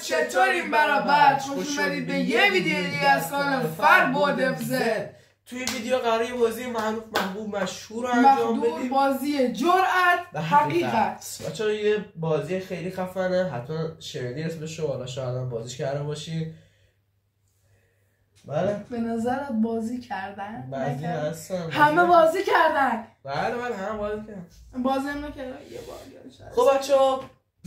چطوریم برابر؟ خوش اومدید به یه ویدیو دیگه از کانال فرباد FZ. توی ویدیو قراره یه بازی معروف محبوب مشهور رو انجام بدیم. بازی جرأت حقیقت. بچه‌ها یه بازی خیلی خفنه، حتما شنیدین اسمشو، حالا شاید هم بازیش کرده باشین. بله به نظرت بازی کردن؟ بعضی هستن همه بازی کردن. بله همه بازی کردن. بازی هم نکردن یه بار. خب بچه‌ها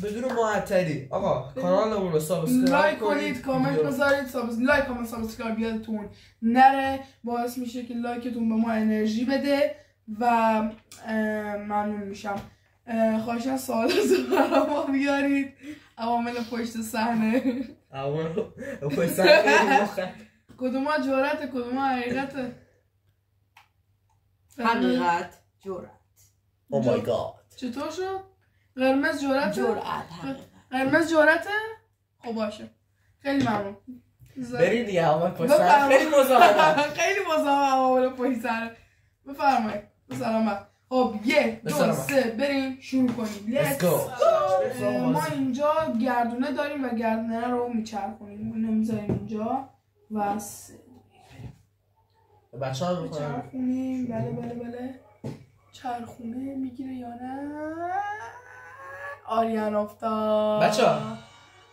بدون معطلی آقا کانالمون رو سابسکرایب لایک کنید، کامنت بذارید، لایک کامنت سابسکرایب یادتون نره، باعث میشه که لایکتون به ما انرژی بده و ممنون میشم. خواهشاً سوالاتو برای ما بیارید. عوامل پشت صحنه کدوم جرأت کدوم حقیقت؟ حقیقت جرأت. او مای گاد چطور شد؟ قرمز جرأت؟ قرمز جرأته؟ خب باشه. خیلی ممنون. برید دیگه عوامل پشت صحنه خیلی مزاحمه. خیلی مزاحمه عوامل پشت صحنه. بفرمایید. سلامت. خب 1 2 3 بریم شروع کنیم. Let's go. ما اینجا گردونه داریم و گردونه رو میچرخونیم. اینو میذاریم اینجا و بچه‌ها میچرخونیم. بله چرخونه میگیره یا نه؟ آریان افتاد. بچه‌ها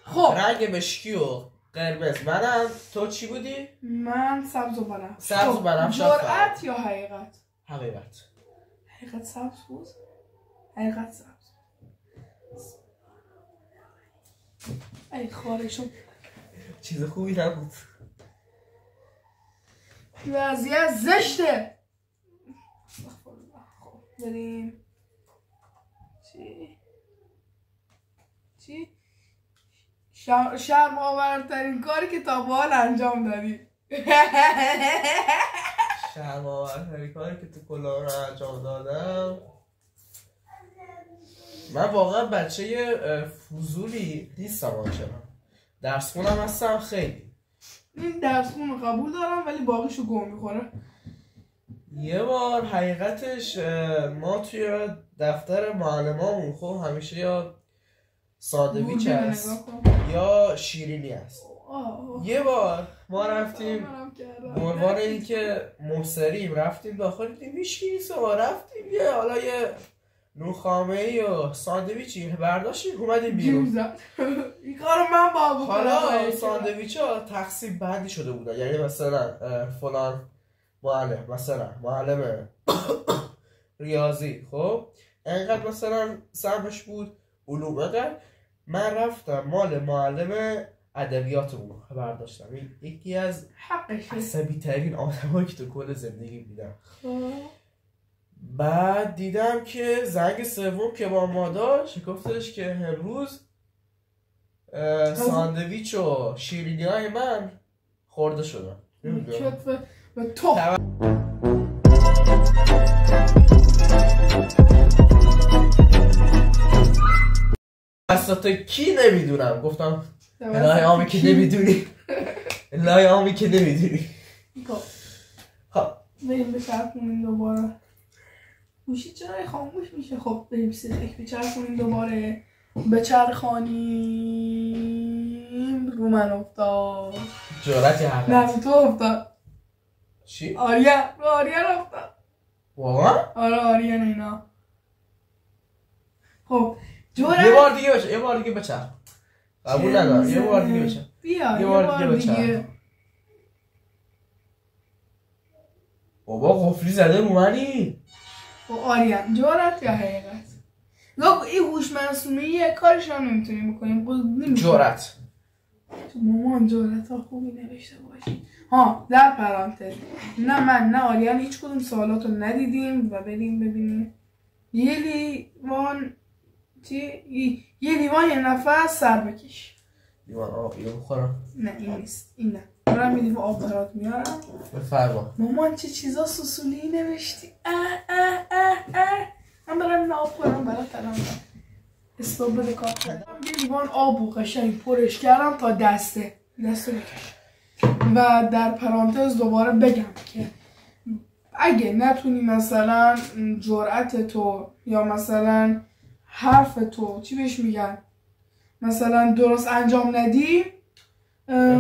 خب رنگ مشکی و قرمز. منم تو چی بودی؟ من سبز و بنفش. سبز و بنفش. جرأت یا حقیقت؟ حقیقت. حقیقت سبز بود؟ حقیقت سبز. ای خارشون چیز خوبی نبود. وضعیت زشته. خب بریم. چی؟ شرم آورترین کاری که تا به حال انجام دادی. شرم آورترین کاری که تو کلا رو انجام دادم، من واقعا بچه فضولی نیستم. آنچنان درس خونم هستم خیلی. این درس خون رو قبول دارم ولی باقیشو گم میخوره. یه بار حقیقتش ما توی دفتر معلمامون خب همیشه یا ساندویچ هست یا شیرینی هست. یه بار ما رفتیم عنوان این که مبصریم رفتیم داخل دیدیم هیچ نیست و رفتیم یه حالا یه نوخامه‌ای و ساندویچی برداشتیم اومدیم بیرون. این کارو من با بکنم. حالا ساندویچ‌ها تقسیم بندی شده بودن، یعنی مثلا فلان معلم، مثلا معلم ریاضی خب انقدر مثلا سرمش بود، علوم انقدر. من رفتم مال معلم ادبیاتمون برداشتم. این یکی از عصبی ترین آدمایی که تو کل زندگی دیدم. بعد دیدم که زنگ سوم که با ما داشت گفتش که امروز ساندویچ و شیرینی های من خورده شدن. و تو توسط کی نمیدونم. گفتم الهی آمی که نمیدونی. الهی آمی که نمیدونی. خب بریم بچرخونیم دوباره. گوشی چرا خاموش میشه؟ خب بریم سلک بچرخونیم دوباره. بچرخانیم. رو من افتاد. جرأت حقیقت. نه تو افتاد. چی؟ آریان افتاد. واقعا؟ آره آریان اینا. خب جرأت یه بار دیگه بچه، یه بار دیگه بچرخ. قبول ندارم. یه بار دیگه بچرخ. بیا یه بار دیگه. بابا قفلی زده رو منی. خب آریان جرأت یا حقیقت؟ این هوش مصنوعی یه کارش هم نمیتونیم بکنیم. جرأت. مامان جرأت ها خوبی نوشته باشی. ها در پرانتز نه من نه آریان هیچ کدوم سوالاتو ندیدیم و بریم ببینیم. یه لیوان یه نفس سر بکش. لیوان آب اینو بخورم؟ نه این نیست، این نه. برم یه لیوان آب برات میارم. بفرما. مامان چه چیزا سوسولی نوشتی. من برم این آب خورم برات ترم استوب بده کار کنم. یه لیوان آب و قشنگ پرش کردم تا دستو بکش. و در پرانتز دوباره بگم که اگه نتونی مثلا جرأت تو یا مثلا حرف تو چی بهش میگن مثلا درست انجام ندی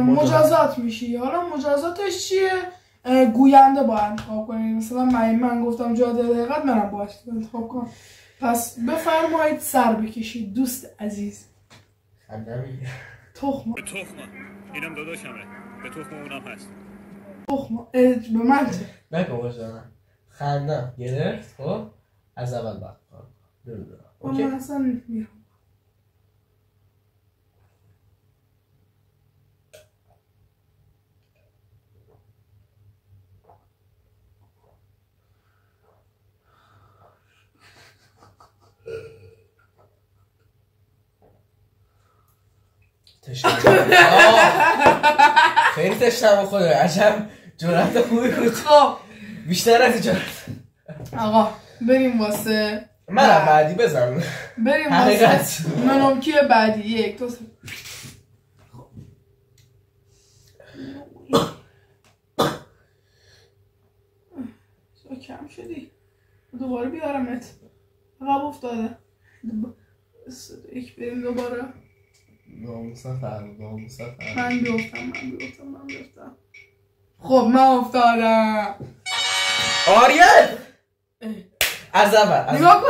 مجازات میشی. حالا مجازاتش چیه؟ گوینده باید انتخاب کنید. مثلا من گفتم جاده دقیقت منم باید انتخاب کنم. پس بفرمایید سر بکشید دوست عزیز. تخمه اینم داداشمه، به تخم اونم هست. تخمه به من چه؟ نکن باشه خندم گرفت. خب از اول باید اوکی؟ من اصلا میرم. خیلی تشنم خوده. عجب جرأت خوبی بود. خب بیشتر از جرأت. آقا بریم واسه منم بعدی بزن. بریم واسه منومکی بعدی. 1 2 3. خب کم شدی. دوباره بیارمت. عقب افتاده. 1 بریم دوباره. من بیفتم. خب من افتادم. آریل از اول نگاه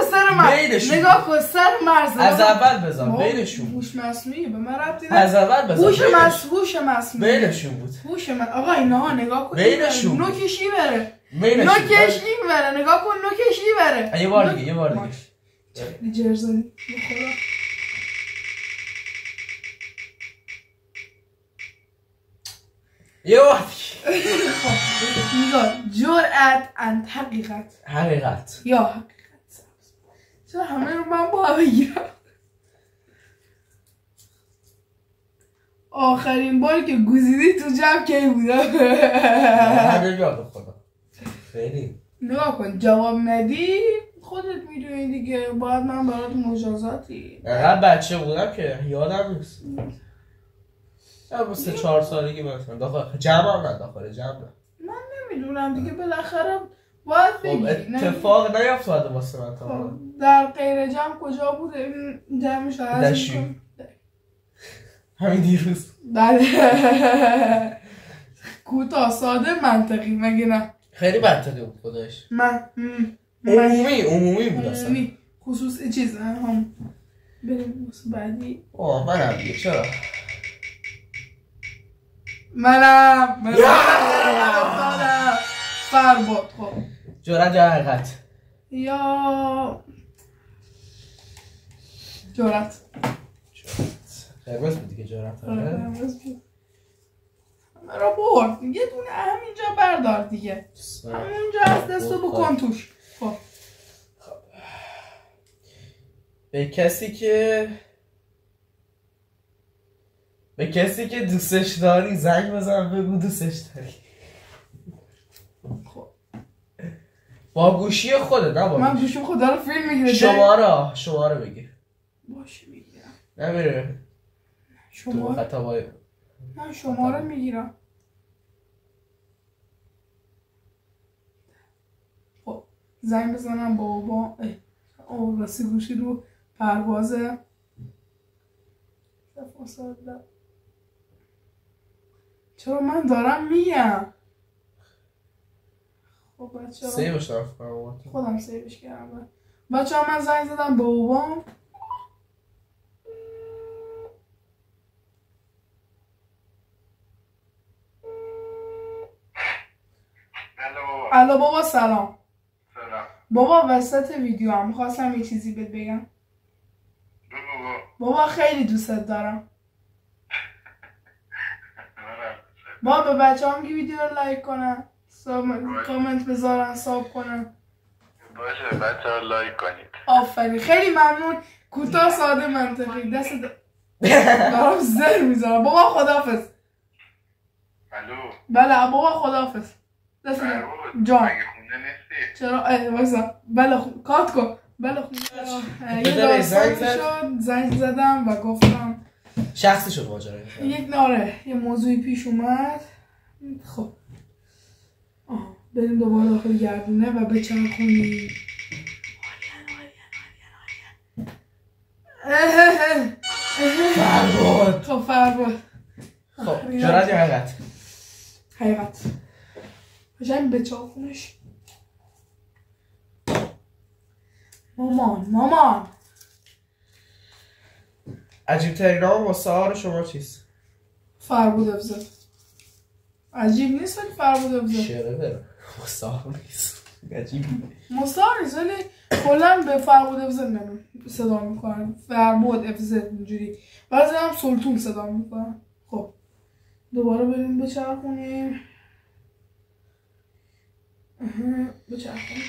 کن سر مرز. از اول بزن بینشون. هوش مصنوعی به من ربطی نداره. از اول بزن هوش مصنوعی بینشون بود. آقا اینها نگاه کن بینشون نوکشی بره. بره. نگاه کن نوکشی بره. یه بار دیگه جرزانی بخورا. یه بار نگاه جرأت and حقیقت یا حقیقت. چرا همه رو من با بگیرم؟ آخرین باری که گوزیدی تو جمع کی بوده؟ همه بیاد خدا. خیلی نگاه کن جواب ندی خودت میدونی دیگه. باید من برات مجازاتی. اینقدر بچه بودم که یادم نیست. با 3-4 سالگی مثلا داخل جمع هم نه. داخل جمع نه. من نمیدونم دیگه بالاخره باید بگی. اتفاق نیفتاده واسه من تا در غیر جمع کجا بوده؟ این جمعش هست همین دیروز. بله کوتاه ساده منطقی مگه نه؟ خیلی منطقی بود خودش. عمومی بود اصلا. خصوص چیز هم. بریم واسه بعدی. منم دیگه چرا؟ منم فرباد. خب جرأت یا حقیقت؟ یا جرأت. قرمز بود دیگه جرأت. قرمز بود. مرا برد. یه دونه همینجا بردار دیگه. همونجا از دستو بکن توش. خب به کسی که دوستش داری زنگ بزن بگو دوستش داری. خب با گوشی خودت نه با من گوشیم خود داره فیلم میگیره. شماره بگیر. باشه میگیرم. نمیره شماره خطا باید. من شماره میگیرم. خب زنگ بزنم بابا. راستی گوشی رو پروازه. چرا من دارم میگم. خب بچه سیوش رفت خودم سیوش کردم. بچه ها من زنگ زدم به بابام. الو بابا سلام. بابا وسط ویدیو هم میخواستم یه چیزی بهت بگم. بابا خیلی دوستت دارم. بابا به بچه هم که ویدیو رو لایک کنن، کامنت بذارن، ساب کنن. باشه بچه ها لایک کنید. آفرین خیلی ممنون. کوتاه ساده منطقی. دست دارم زر میذارم. بابا خداحافظ. الو بله بابا خداحافظ. دست جان مگه خونه نیستی؟ چرا؟ وایسا. بله کات کن. بله یه داستانی شد زنگ زدم و گفتم شخصی شد ماجرا. یه موضوعی پیش اومد. خب بریم دوباره داخل گردونه و بچرخونیم. فرباد. خب فرباد. خب جرأت یا حقیقت؟ حقیقت. بشن به چاقونش. مامان. عجیب ترین نام واسه آر شما چیست؟ فربود افزاد. عجیب نیست ولی فربود افزاد. شعره برم واسه آر نیست. عجیب مستعار نیست ولی کلا به فربود افزاد نمیم صدا میکنن. فربود افزاد اینجوری. بعضی هم سلطون صدا میکنن. خب دوباره بریم بچرخونیم. بچرخونیم.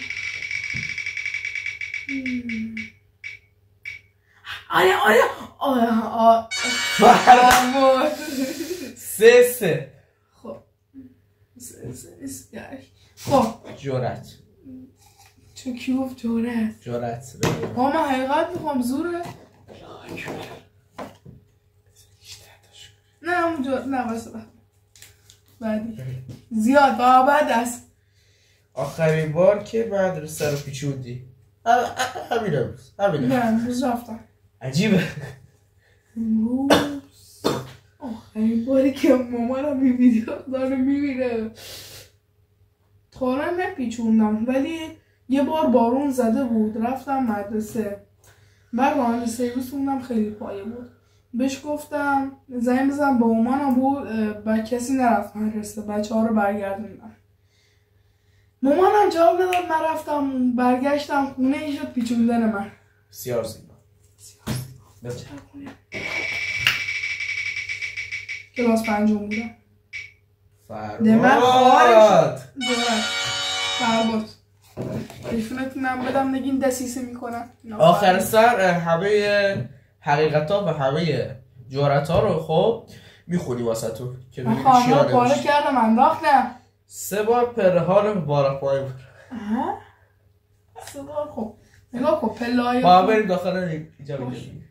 آره فربود. 3 خب خب جرأت. چه کی گفت جرأت؟ جرأت. من حقیقت میخوام زوره. نه اونجا نه واسه بعدی زیاد بعد است. آخرین بار که مدرسه رو پیچوندی؟ همین امروز. نه امروز رفتم. عجیبه. امروز آخرین باری که مامانم این ویدیو داره میبینه تارم نپیچوندم ولی یه بار بارون زده بود رفتم مدرسه بعد راننده سرویس خوندم خیلی پایه بود بهش گفتم زنگ بزن با مامانم بود با کسی نرفت مدرسه بچه ها رو برگردوندم مامانم جواب نداد من رفتم برگشتم خونه این شد پیچوندن من بسیار زیبا. کلاس 5 بودم فرباد. فرباد تلفنتونم بدم نگین دسیسه میکنن آخر سر همه حقیقتا و همه جرأت‌ها رو خب میخونی واسه تو که ببینی چی آره پاره کردم انداختم 3 بار پره ها رو بالا پایین بود. 3 بار خب نگاه کن پله های با بریم داخل اینجا بگیریم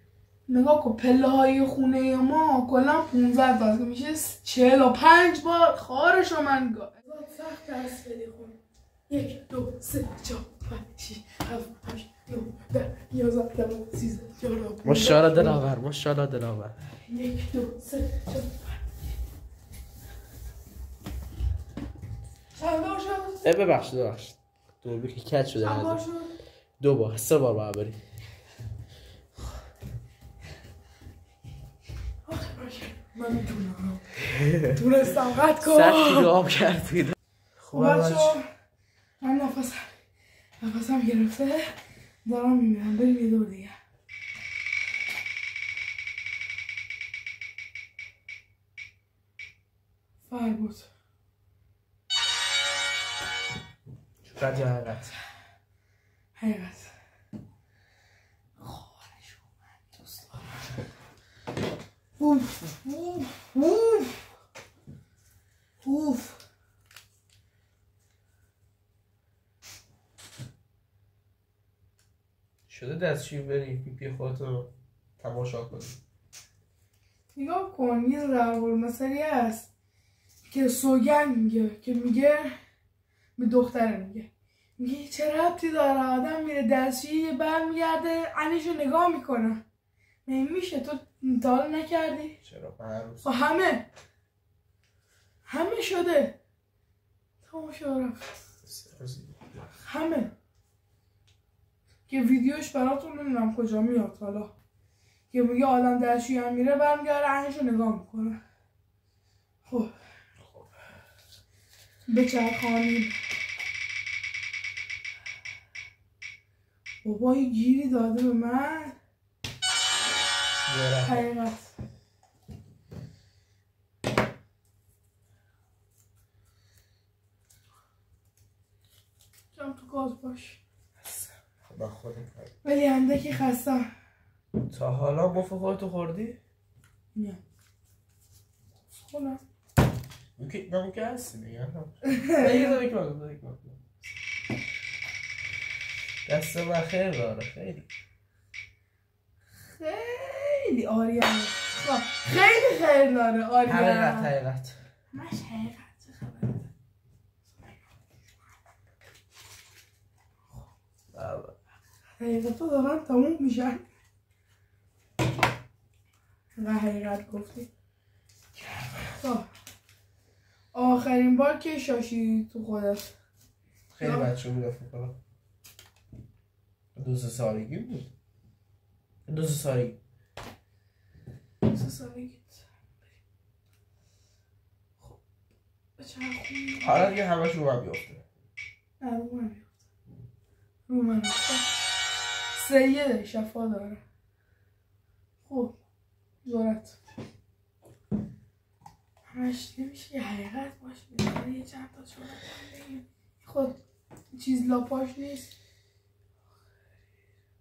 نگاه کن پله های خونه ما کلا 15 تا میشه 45 بار خارشو من سخت است خیلی خوب 1 2 3 4 5 6 7 8 9 10 11 12 13 14 ماشاءالله دلاور ماشاءالله دلاور 1 2 3 4 چند بار شد؟ ببخشید دوربین که کج شده چند بار شد؟ 2 بار 3 بار باید بریم من میتونم تونستم قد کن 100 کیلو آب کردید خب بچه من نفسم گرفته دارم میمیرم بریم یه دور دیگه فربود جرأت یا حقیقت؟ حقیقت خواهرشو من دوست دارم اوف شده دستشویی بریم پی خودتو تماشا کنی نگاه کن یه ضرب المثلی هست که سوگند میگه که میگه به دختره میگه چه ربطی داره آدم میره دستشویی برمیگرده عینشو نگاه میکنه نمیشه تو تا حالا نکردی؟ چرا عروس همه شده تماشا رفت همه که ویدیوش براتون نمیدونم کجا میاد حالا که میگه آدم دستشویی هم میره برمیگرده عینشو نگاه میکنه خب بچرخانیم بابا یه گیری داده به من حقیقت جام تو گاز باش خدا خودت ولی اندکی خستم تا حالا مفت خودتو خوردی؟ نه خودم نموکه هستی نگه دست من خیر داره خیلی آریان خیلی خیر داره آریان حقیقت مش حقیقت چه خبره حقیقت رو دارن تموم میشن و حقیقت گفتی. خب آخرین بار که شاشی تو خودت؟ خیلی بچه بودم فکر کنم 2 سالگی بود. 2 سالگی. 2 سالگیت. خب بچرخونی. حالا دیگه همش رو من بیافته. نه رو من بیافته. رو من بیافته. سیده شفا داره. خب جورت همش نمیشه یه حقیقت باشه. یه چند تا جورت هم بگیم. خود چیز لاپاش نیست.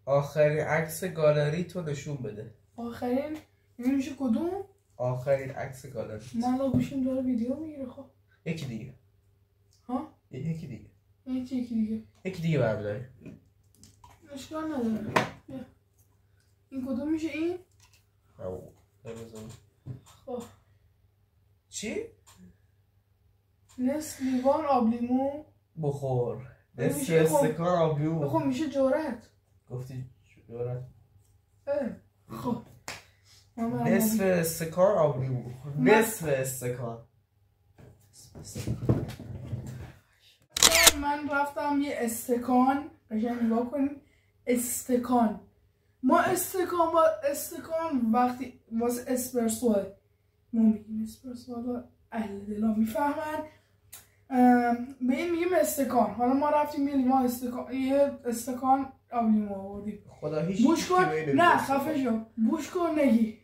آخرین عکس گالری تو نشون بده. آخرین نمیشه کدوم؟ آخرین عکس گالری. من لا گوشیم داره ویدیو میگیره. خب یکی دیگه. ها؟ یکی دیگه. یکی دیگه. یکی دیگه برداری. اشکال نداره. بیا. این کدوم میشه این؟ خب چی؟ نصف لیوان آب لیمو بخور. نصف میشه استکان آب لیمو. خب میشه جورت. گفتی جورت. خب نصف استکان آب لیمو. نصف استکان. من رفتم یه استکان قشنگ نگاه کنیم. استکان ما استکان وقتی واسه اسپرسوه ما میگیم اسپرسو. حالا اهل دلا میفهمن به این میگیم استکان. حالا ما رفتیم یه استکان آب لیمو آوردیم. خدا هیچ بوش کن. نه خفه شو. بوش کن نگی.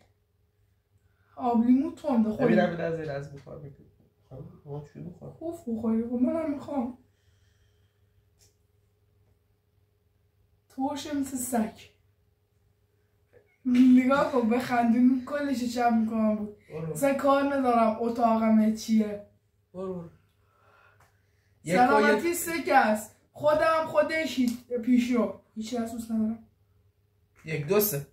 آب لیمو تنده. خود ببینم از بخار میکنم. چی بخور؟ خوف بخوری. خب منم میخوام. ترشه مثل سک. نگاه کن بخندیم کلش چپ میکنم بود. مثلا کار ندارم اتاقمه چیه. برو. سلامتی سکه است. خودم خودش پیشو. هیچ حسوس ندارم. 1 2 3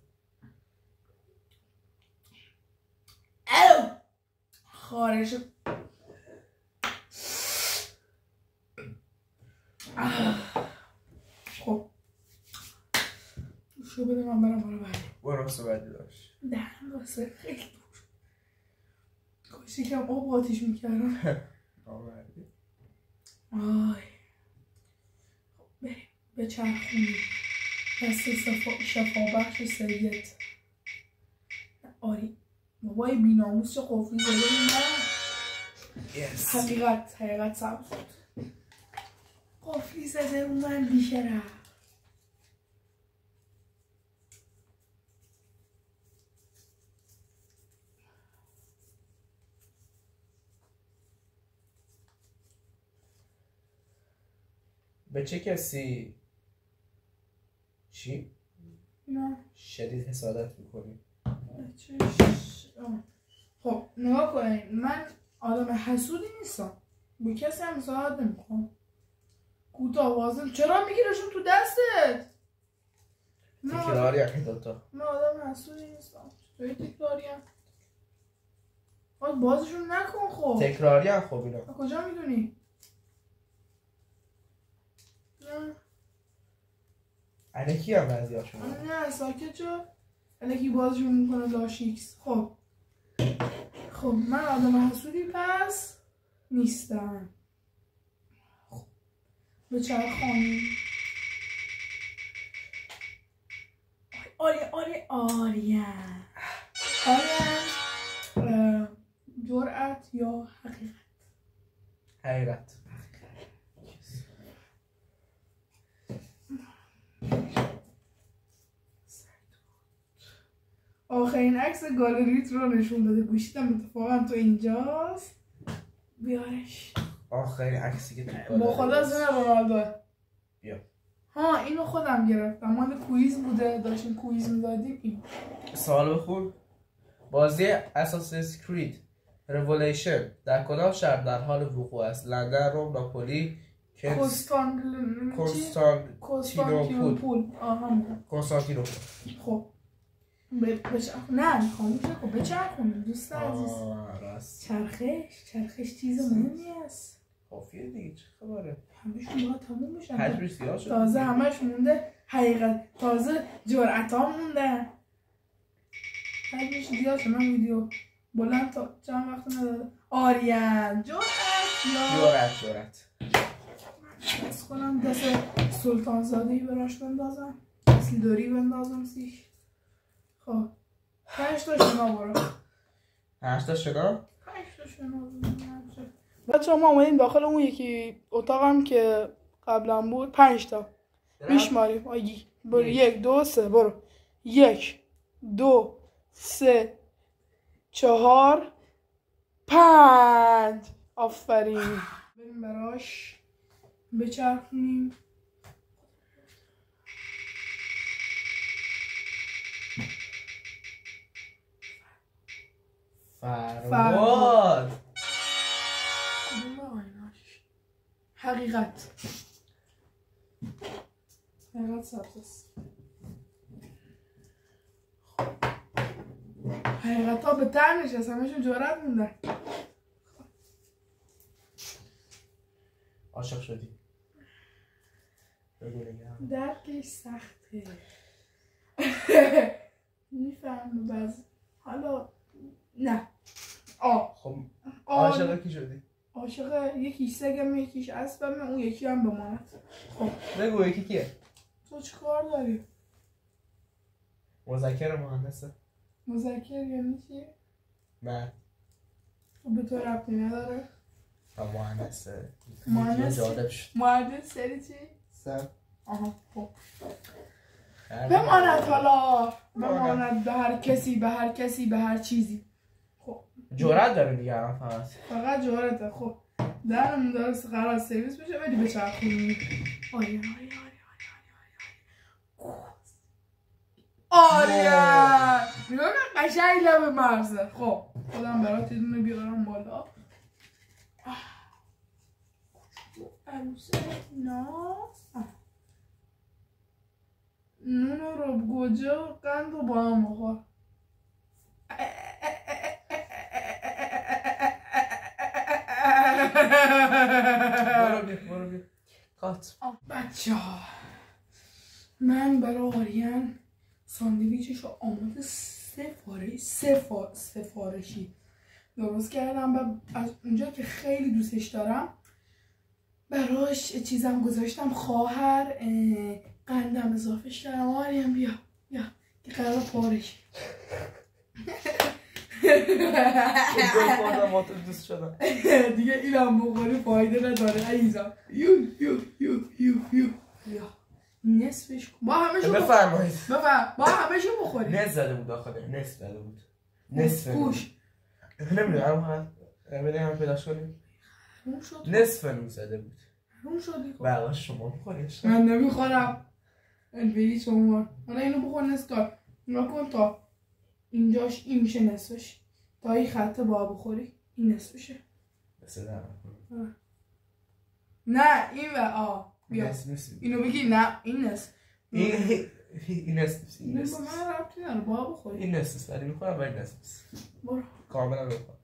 خارش. خب شو بده من برم بالا بعدی. برو بعدی داشت. دهن واسه خیلی دور. کاش یکم آب آتیش میکردم. آی خب بریم به چرخونی دست شفا بخش سید. آری بابای بیناموس چه قفلی زده من. حقیقت سبز قفلی زده اون من بیشرف. به چه کسی چی؟ نه شدید حسادت میکنی؟ خب نگاه کنید من آدم حسودی نیستم. به کسی هم حسادت نمیکنم. کوتاه وازن چرا میگیرشون تو دستت؟ تکراری هم دوتا. من آدم حسودی نیستم. چطوری تکراری هم؟ بازشون نکن. خب تکراری هم خوب اینا. کجا میدونی؟ الکی هم بعضی هاشون. نه ساکت شو. الکی بازشون میکنه لاشیکس. خب من آدم حسودی پس نیستم. به چرخانی. آریان جرأت یا حقیقت. آخرین عکس گالریت رو نشون بده. گوشیدم اتفاقا تو اینجاست. بیارش. آخرین عکسی که تو گالری با خدا زنه رونالدو. بیا. ها اینو خودم گرفتم. مال کویز بوده. داشتیم کویز میدادیم. این سوال بخون. بازی اساسینز کرید ریولوشن در کدام شهر در حال وقوع است؟ لندن، روم، ناپولی، کنستانتینوپول. کنستانتینوپول. خب نه خاموش نکن. بچرخون دوست عزیز. چرخش چیز مهمی است. کافیه دیگه. چه خبره؟ همشون باید تموم بشن. حجم سیاه شد. تازه همش مونده حقیقت. تازه جرأت ها مونده. حجمش زیاد شد. من ویدیو بلند تا چند وقت نداده. آریان جرأت بس کنم دست سلطان زادهی براش بندازم، اصلی داری بندازم سیش. خب 5 تا شنا برو. 5 تا شنا؟ 5 تا شنا بچه ما اومدیم داخل اون یکی اتاقم که قبلا بود. 5 تا میشماریم. آگی برو 1 2 3 برو 1 2 3 4 5. آفرین. بریم براش بچرخونیم. فرماد حقیقت سبز حقیقت ها به تر نشست، همشون جرأت موندن. عاشق شدی؟ درکش سخته. میفهم بعض حالا نه. خب عاشق کی شدی؟ عاشق یکیش سگم، یکیش اسبم، اون یکی هم بماند. خب بگو یکی کیه؟ تو چی کار داری؟ مذکر مؤنثه؟ مذکر یعنی چی؟ مرد. به تو ربطی نداره؟ مؤنثه. مؤنث جالب شد. مؤنث سری چی؟ سر. آها خب بماند حالا، بماند به هر کسی، به هر کسی، به هر چیزی. خب جرأت داره دیگه الان فقط جرأته. خب درمون داره قرار سرویس بشه ولی به چرخونی. آریان نگاه کن قشنگ لب مرزه. خب خودم برات یه دونه بیارم بالا. عروسه ناز نون رو گوجه و قند رو با هم بخور. برو بیا کات. بچه ها من برای آریان ساندویچش رو آماده سفارشی درست کردم و از اونجا که خیلی دوستش دارم براش چیزم گذاشتم. خواهر قندم اضافهش کردم. آریان بیا که قرار پارش. خودم با تو دوست شدم دیگه اینم بخوری فایده نداره عزیزم. یا نصفش با همشو بفرمایید. با همشو بخوری. نصف زده بود داخله. نصف زده بود. نصف گوش نمیدونم هم پیداش کنیم. نصف نون زده بود. اون شدی خب بله شما بخوریش. من نمیخورم. بری شما حالا اینو بخور نصف کار. نگاه کن تا اینجاش این میشه نصفش، تا این خطه با بخوری این نصفشه. نه این و بیا اینو بگی. نه این نصف. این نصف. این با من ربطی نداره با بخوری. این نصف ولی میخورم ولی نصف برو کاملا بخورم.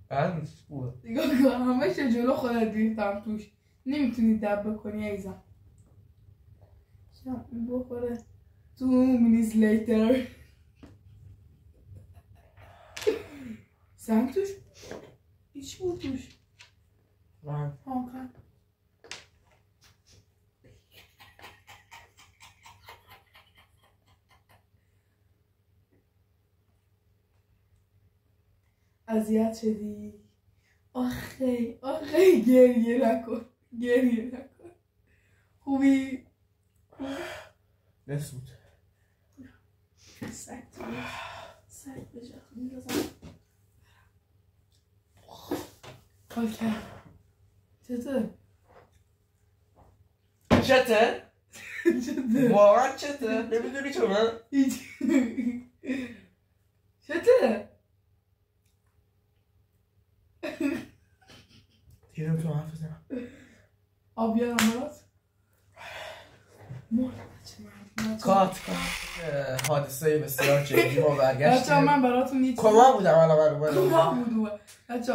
بعد خوبه. نگاه کن همه چه جلو خودت ریختم توش، نمیتونی دب بکنی ایزم. بخوره 2 minutes later. سنگ توش؟ هیچ بود توش؟ اذیت شدی. آخه گریه نکن. خوبی؟ نصف بود. سگ بجا میرزم. حال کرد. چته؟ واقعا چته؟ نمیدونی چون من؟ چته؟ دیدم تو حرف بزنم. بیارم برات؟ کات حادثه بسیار جدی ما برگشتیم. بچه من براتون نیچه کما بودم الان کما بود. بچه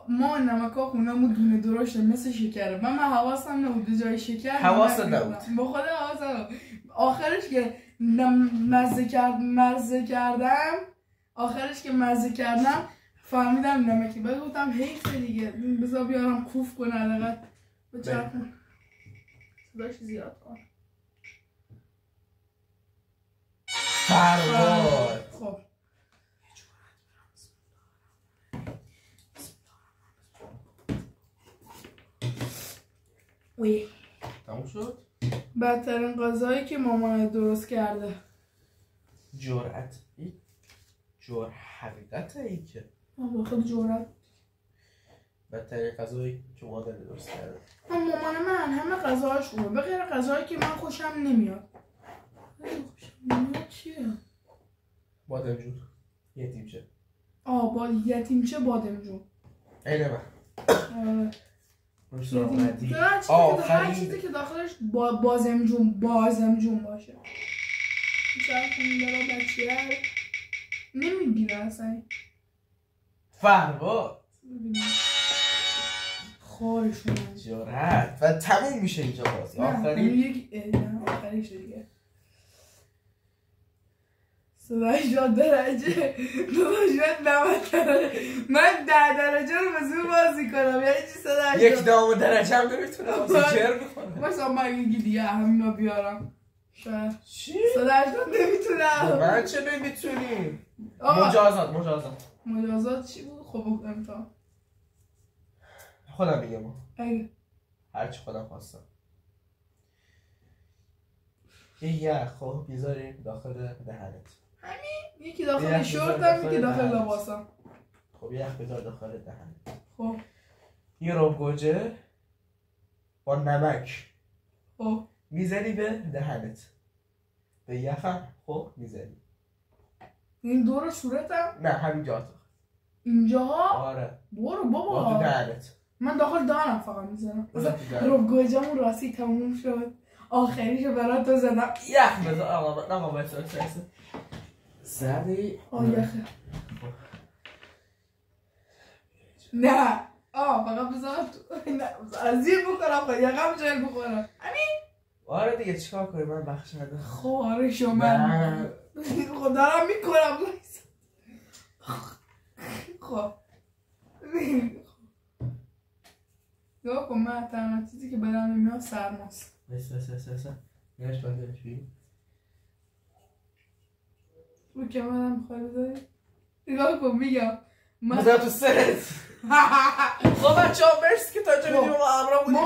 ما نمکا خونمون دونه درشته مثل شکره من حواسم نبود جای شکر حواست نبود به خدا حواسم آخرش که مزه کردم فهمیدم نمکی بعد گفتم حیفه دیگه بذار بیارم کوف کنه حداقل بچرخون صداش زیاد کن فرهاد خب وی تموم شد؟ بدترین غذایی که مامانت درست کرده حقیقته ای که خود جرأت بدترین غذایی که مادر درست کرده مامان من همه غذاهاش خوبه به غیر غذایی که من خوشم نمیاد چیه؟ بادمجون یتیمچه یتیمچه بادمجون اینه من هر چیزی که داخلش بازمجون باشه چرا کنیم برای بچه نمیگیره اصلا فرهاد خارشون جرأت و تموم میشه اینجا بازی آخریش دیگه صدای جا درجه من 10 درجه رو به زور بازی کنم یعنی چی صدای یک دام درجه هم نمیتونه بازی جر میکنه مثلا من یکی دیگه همینا بیارم چی؟ صدای جا نمیتونم من چه نمیتونی؟ مجازات چی بود؟ خب امتحان خودم میگم اگه هرچی خودم خواستم یه یخ خب بیزاریم داخل دهنت یکی داخل شورتم یکی داخل لباسم خب یخ بذار داخل دهنت خب یه رب گوجه با نمک خب میزنی به دهنت به یخم خب میزنی این دور صورتم؟ نه همینجا اینجاها؟ آره برو بابا تو دهنت من داخل دهنم فقط میزنم رب گوجه‌مون راستی تموم شد آخریشو برات تو زدم یخ بذار آقا بسار سرسه زدی یخه نه فقط بذار از زیر بخورم خواهد یقم جل بخورم همین آره دیگه چیکار کنی من بخشنده خارشو من خود دارم میکنم خب یا کن من تنها چیزی که بدم نمیاد سرماست بس میرش بندرش بیم رو که منم میخوای بذاری نگاه کن میگم بذار تو سرت خب بچه ها مرسی که تا اینجا ویدیو ما همراه بودیم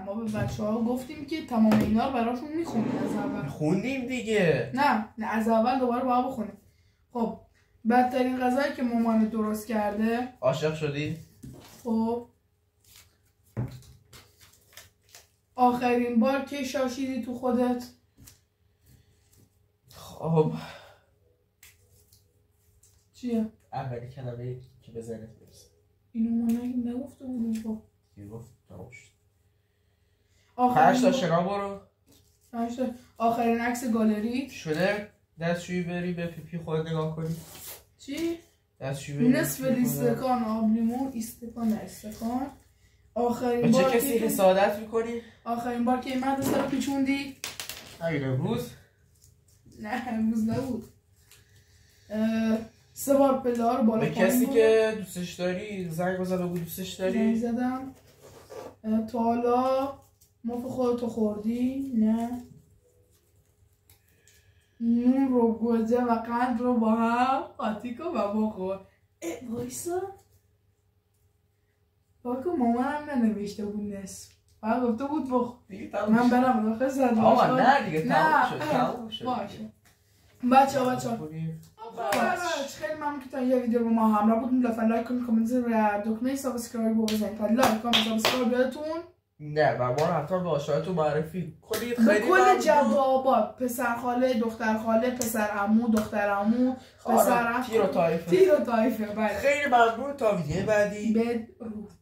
ما به بچه ها گفتیم که تمام اینا رو براشون میخونیم از اول خوندیم دیگه نه از اول دوباره باید بخونیم خب بدترین غذایی که مامان درست کرده عاشق شدی؟ خب آخرین بار که شاشیدی تو خودت؟ خب چیه؟ اولی کلمه که به ذهنت برسه اینو ما نگفته بودیم خب یه گفت تمام شد 5 تا شنا برو 5 تا آخرین عکس گالری شده دستشویی بری به پیپی خود نگاه کنی چی؟ دستشویی بری نصف لیستکان آب لیمون استکان آخرین با بار چه کسی حسادت میکنی؟ آخرین بار که این مدرسه رو پیچوندی؟ همین امروز؟ نه امروز نبود 3 بار پله ها رو بالا به کسی که دوستش داری زنگ بزن بگو دوستش داری؟ زنگ زدم تا حالا مفت خودتو خوردی؟ نه نون رو گوجه و قند رو با هم قاطی کن و بخور وایسا باکو مامانم ننوشته بود نصف فقط گفته بود بخور من برم داخل زد آقا نه دیگه تموم شد باشه بچه ها خیلی ممنون که تا یه ویدیو با ما همراه بودیم لطفا لایک کنید کامنت و دکمه سابسکرایب رو بزنید تا لایک کامنت سابسکرایب یادتون نه و ما رو حتما به آشنایتون معرفی کنید خیلی کل جوابات پسر خاله دختر خاله پسر عمو دختر عمو پسر تیر و طایفه بله خیلی ممنون تا ویدیو بعدی بدرود